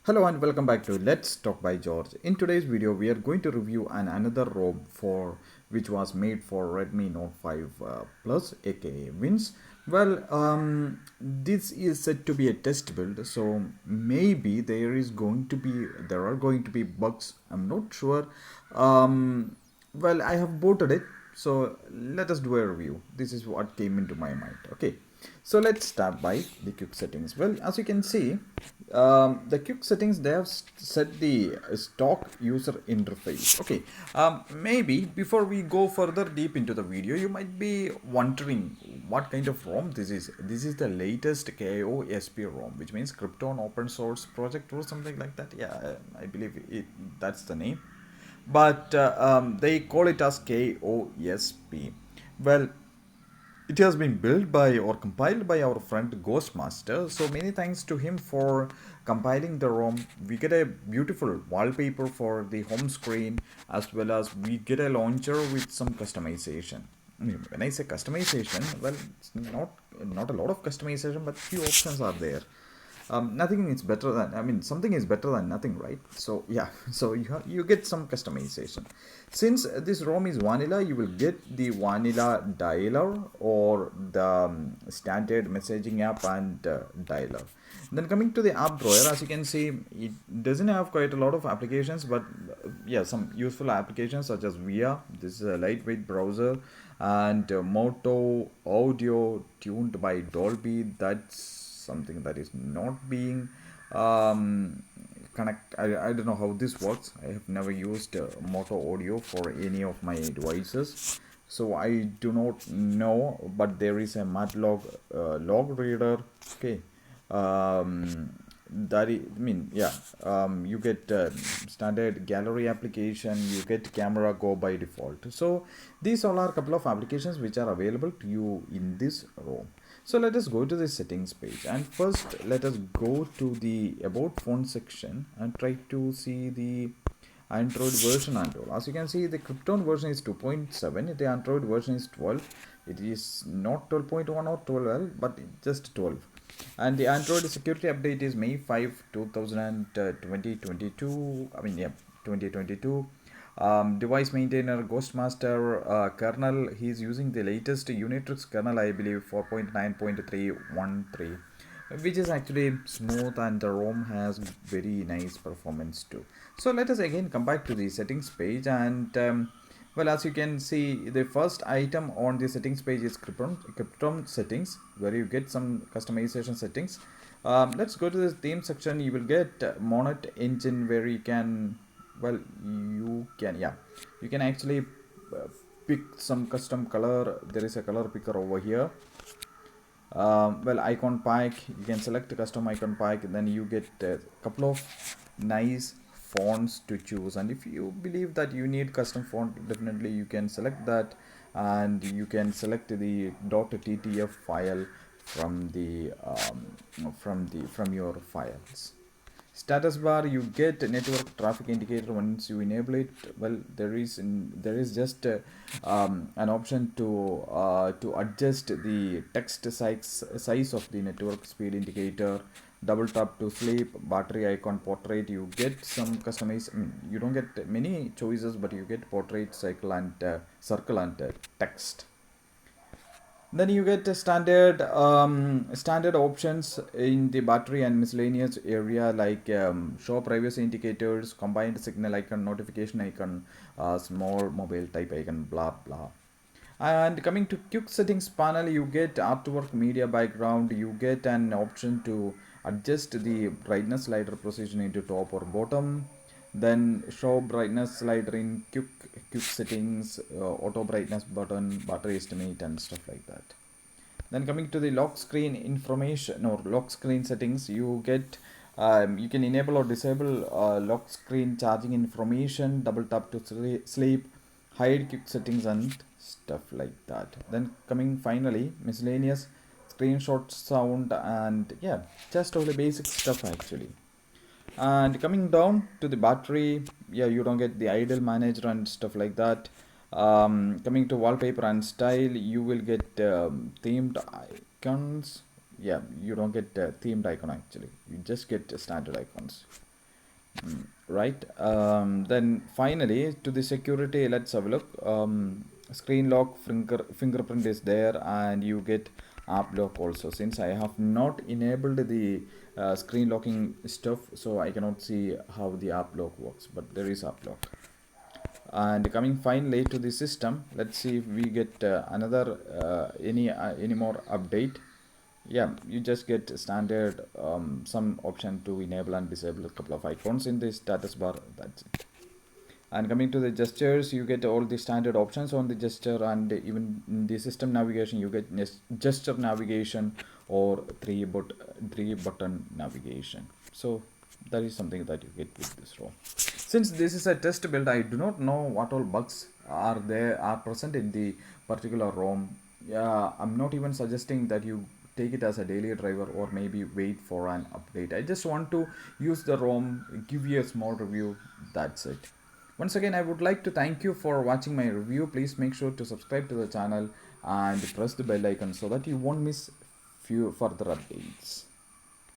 Hello and welcome back to Let's Talk by George. In today's video, we are going to review another ROM for which was made for Redmi Note 5 Plus, aka Wins. This is said to be a test build, so maybe there are going to be bugs. I'm not sure. I have booted it, so let us do a review. This is what came into my mind. Okay. So let's start by the quick settings. Well, as you can see, the quick settings, they have set the stock user interface. Okay, maybe before we go further deep into the video, you might be wondering what kind of ROM this is. This is the latest AOSP ROM, which means Krypton Open Source Project or something like that. Yeah, I believe that's the name. But they call it as KOSP. Well, it has been built by or compiled by our friend Ghostmaster. So many thanks to him for compiling the ROM. We get a beautiful wallpaper for the home screen, as well as we get a launcher with some customization. I mean, when I say customization, well, it's not a lot of customization, but few options are there. Nothing is better than, I mean, something is better than nothing, right? So yeah, so you get some customization. Since this ROM is vanilla, you will get the vanilla dialer or the standard messaging app and dialer. Then coming to the app drawer, as you can see, it doesn't have quite a lot of applications, but yeah, some useful applications such as VIA. This is a lightweight browser, and Moto audio tuned by Dolby. That's something that is not being I don't know how this works. I have never used Moto audio for any of my devices, so I do not know, but there is a matlog log reader. Okay, that is, I mean, yeah, you get standard gallery application, you get camera go by default. So these all are a couple of applications which are available to you in this ROM. So let us go to the settings page, and first let us go to the about phone section and try to see the Android version and all. As you can see, the Krypton version is 2.7, the Android version is 12. It is not 12.1 or 12, but just 12. And the Android security update is May 5, 2022. I mean, yeah, 2022. Device maintainer Ghostmaster kernel, he's using the latest Unitrix kernel, I believe 4.9.313, which is actually smooth, and the ROM has very nice performance too. So let us again come back to the settings page, and well, as you can see, the first item on the settings page is Krypton settings, where you get some customization settings. Let's go to the theme section. You will get Monet engine, where you can, well, you can actually pick some custom color. There is a color picker over here. Icon pack, you can select a custom icon pack, then you get a couple of nice fonts to choose, and if you believe that you need custom font, definitely you can select that, and you can select the .ttf file from the from your files. Status bar, you get network traffic indicator once you enable it. Well, there is just an option to adjust the text size of the network speed indicator. Double tap to sleep. Battery icon, portrait, you get some customized, I mean, you don't get many choices, but you get portrait, circle and text. Then you get standard options in the battery and miscellaneous area, like show privacy indicators, combined signal icon, notification icon, small mobile type icon, blah blah. And coming to quick settings panel, you get artwork, media background. You get an option to adjust the brightness slider position into top or bottom. Then show brightness slider in quick settings, auto brightness button, battery estimate, and stuff like that. Then coming to the lock screen information or lock screen settings, you get you can enable or disable lock screen charging information. Double tap to sleep, hide quick settings, and stuff like that. Then coming finally miscellaneous, screenshot, sound, and yeah, just all the basic stuff actually. And coming down to the battery, yeah, you don't get the idle manager and stuff like that. Coming to wallpaper and style, you will get themed icons. Yeah, you don't get themed icon actually, you just get standard icons. Right. Then finally to the security, let's have a look. Screen lock fingerprint is there, and you get app lock also. Since I have not enabled the screen locking stuff, so I cannot see how the app lock works, but there is app lock. And coming finally to the system, let's see if we get another any more update. Yeah, you just get standard some option to enable and disable a couple of icons in the status bar. That's it. And coming to the gestures, you get all the standard options on the gesture, and even in the system navigation you get gesture navigation or three button navigation. So that is something that you get with this ROM. Since this is a test build, I do not know what all bugs are present in the particular ROM. Yeah, I'm not even suggesting that you take it as a daily driver or maybe wait for an update. I just want to use the ROM, give you a small review. That's it. Once again, I would like to thank you for watching my review. Please make sure to subscribe to the channel and press the bell icon so that you won't miss few further updates.